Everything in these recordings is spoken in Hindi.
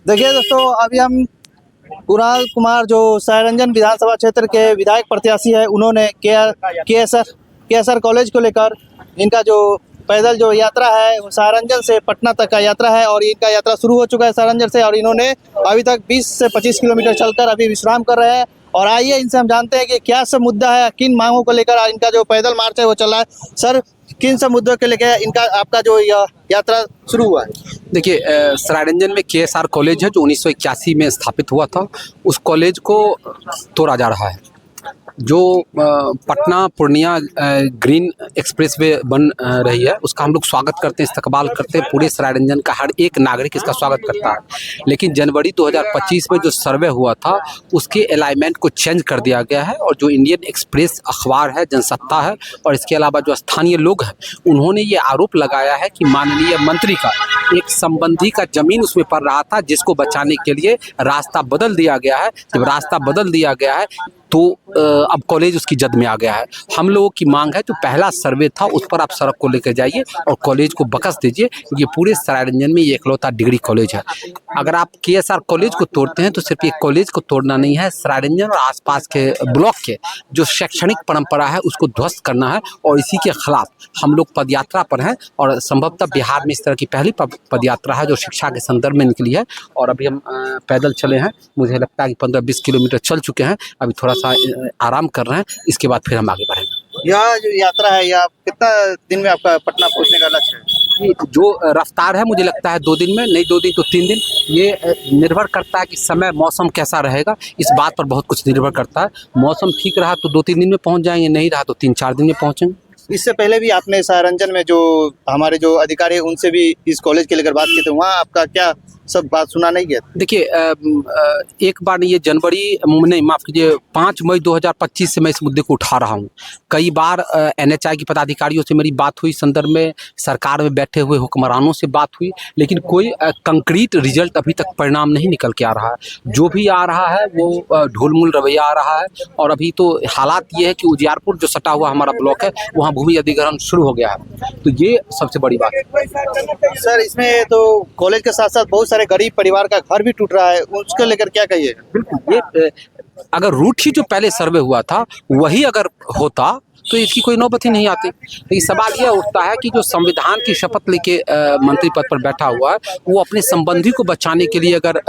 देखिए दोस्तों, अभी हम कुणाल कुमार जो सरायरंजन विधानसभा क्षेत्र के विधायक प्रत्याशी है, उन्होंने के एस आर कॉलेज को लेकर इनका जो पैदल जो यात्रा है वो सरायरंजन से पटना तक का यात्रा है और इनका यात्रा शुरू हो चुका है सरायरंजन से और इन्होंने अभी तक 20 से 25 किलोमीटर चलकर अभी विश्राम कर रहे हैं। और आइए इनसे हम जानते हैं कि क्या सब मुद्दा है, किन मांगों को लेकर इनका जो पैदल मार्च है वो चल रहा है। सर, किन सब मुद्दों के लेकर इनका आपका जो यात्रा शुरू हुआ है? देखिए, सरायरंजन में KSR कॉलेज है जो 1981 में स्थापित हुआ था। उस कॉलेज को तोड़ा जा रहा है। जो पटना पूर्णिया ग्रीन एक्सप्रेसवे बन रही है, उसका हम लोग स्वागत करते हैं, इस्तकबाल करते हैं। पूरे सरायरंजन का हर एक नागरिक इसका स्वागत करता है। लेकिन जनवरी 2025 में जो सर्वे हुआ था उसके अलाइनमेंट को चेंज कर दिया गया है और जो इंडियन एक्सप्रेस अखबार है, जनसत्ता है और इसके अलावा जो स्थानीय लोग हैं, उन्होंने ये आरोप लगाया है कि माननीय मंत्री का एक संबंधी का जमीन उसमें पड़ रहा था, जिसको बचाने के लिए रास्ता बदल दिया गया है। जब रास्ता बदल दिया गया है तो अब कॉलेज उसकी जद में आ गया है। हम लोगों की मांग है, जो पहला सर्वे था उस पर आप सड़क को लेकर जाइए और कॉलेज को बकस दीजिए, क्योंकि पूरे सरायरंजन में ये इकलौता डिग्री कॉलेज है। अगर आप KSR कॉलेज को तोड़ते हैं तो सिर्फ एक कॉलेज को तोड़ना नहीं है, सरायरंजन और आसपास के ब्लॉक के जो शैक्षणिक परंपरा है उसको ध्वस्त करना है। और इसी के खिलाफ हम लोग पदयात्रा पर हैं और संभवतः बिहार में इस तरह की पहली पदयात्रा है जो शिक्षा के संदर्भ में निकली है। और अभी हम पैदल चले हैं, मुझे लगता है कि 15-20 किलोमीटर चल चुके हैं। अभी थोड़ा सा आराम कर रहे हैं, इसके बाद फिर हम आगे बढ़ेंगे। यह जो यात्रा है, यह कितना दिन में आपका पटना पहुंचने का लक्ष्य है? जो रफ्तार है, मुझे लगता है 2 दिन में, नहीं 2 दिन तो 3 दिन। ये निर्भर करता है कि समय मौसम कैसा रहेगा, इस बात पर बहुत कुछ निर्भर करता है। मौसम ठीक रहा तो 2-3 दिन में पहुंच जाएंगे, नहीं रहा तो 3-4 दिन में पहुंचेंगे। इससे पहले भी आपने सरायरंजन में जो हमारे जो अधिकारी हैं उनसे भी इस कॉलेज के लेकर बात की थी, वहाँ आपका क्या सब बात सुना नहीं गया? देखिए, एक बार ये माफ़ कीजिए 5 मई 2025 से मैं इस मुद्दे को उठा रहा हूँ। कई बार NHI के पदाधिकारियों से मेरी बात हुई, संदर्भ में सरकार में बैठे हुए हुक्मरानों से बात हुई, लेकिन कोई कंक्रीट रिजल्ट अभी तक परिणाम नहीं निकल के आ रहा है। जो भी आ रहा है वो ढुलमुल रवैया आ रहा है। और अभी तो हालात ये है कि उजियारपुर जो सटा हुआ हमारा ब्लॉक है, वहाँ भूमि अधिग्रहण शुरू हो गया है। तो ये सबसे बड़ी बात है। सर, इसमें तो कॉलेज के साथ साथ बहुत सारे गरीब परिवार का घर भी टूट रहा है, उसको लेकर क्या कहिए? बिल्कुल, ये अगर रूट ही जो पहले सर्वे हुआ था वही अगर होता तो इसकी कोई नौबत ही नहीं आती। लेकिन सवाल यह उठता है कि जो संविधान की शपथ लेके मंत्री पद पर बैठा हुआ है, वो अपने संबंधी को बचाने के लिए अगर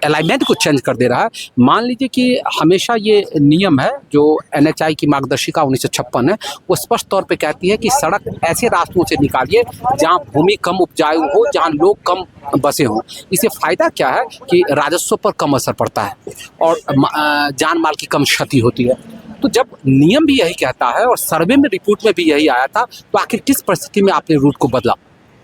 अलाइनमेंट को चेंज कर दे रहा है। मान लीजिए कि हमेशा ये नियम है, जो NHI की मार्गदर्शिका 1956 है, वो स्पष्ट तौर पे कहती है कि सड़क ऐसे रास्तों से निकालिए जहां भूमि कम उपजाऊ हो, जहां लोग कम बसे हों। इससे फ़ायदा क्या है कि राजस्व पर कम असर पड़ता है और जान माल की कम क्षति होती है। तो जब नियम भी यही कहता है और सर्वे में रिपोर्ट में भी यही आया था, तो आखिर किस परिस्थिति में आपने रूट को बदला?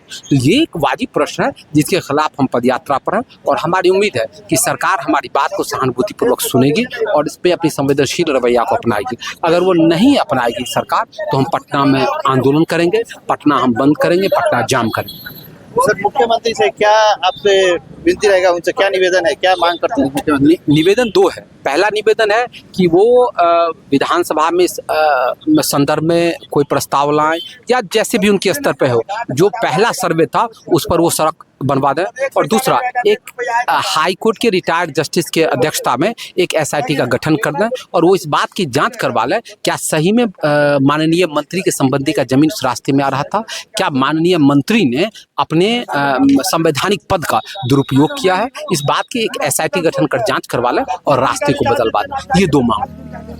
तो ये एक वाजिब प्रश्न है जिसके खिलाफ हम पदयात्रा पर हैं और हमारी उम्मीद है कि सरकार हमारी बात को सहानुभूतिपूर्वक सुनेगी और इस पर अपनी संवेदनशील रवैया को अपनाएगी। अगर वो नहीं अपनाएगी सरकार, तो हम पटना में आंदोलन करेंगे, पटना हम बंद करेंगे, पटना जाम करेंगे। सर, मुख्यमंत्री से क्या आपसे विनती रहेगा, उनसे क्या निवेदन है, क्या मांग करते हैं मुख्यमंत्री? निवेदन 2 है। पहला निवेदन है कि वो विधानसभा में संदर्भ में कोई प्रस्ताव लाएं या जैसे भी उनके स्तर पे हो, जो पहला सर्वे था उस पर वो सड़क बनवा दें। और दूसरा, एक हाई कोर्ट के रिटायर्ड जस्टिस के अध्यक्षता में एक SIT का गठन कर दें और वो इस बात की जांच करवा लें क्या सही में माननीय मंत्री के संबंधी का जमीन उस रास्ते में आ रहा था, क्या माननीय मंत्री ने अपने संवैधानिक पद का दुरुपयोग किया है। इस बात की एक SIT गठन कर जांच करवा लें और रास्ते को बदलवा दें। ये 2 मांग।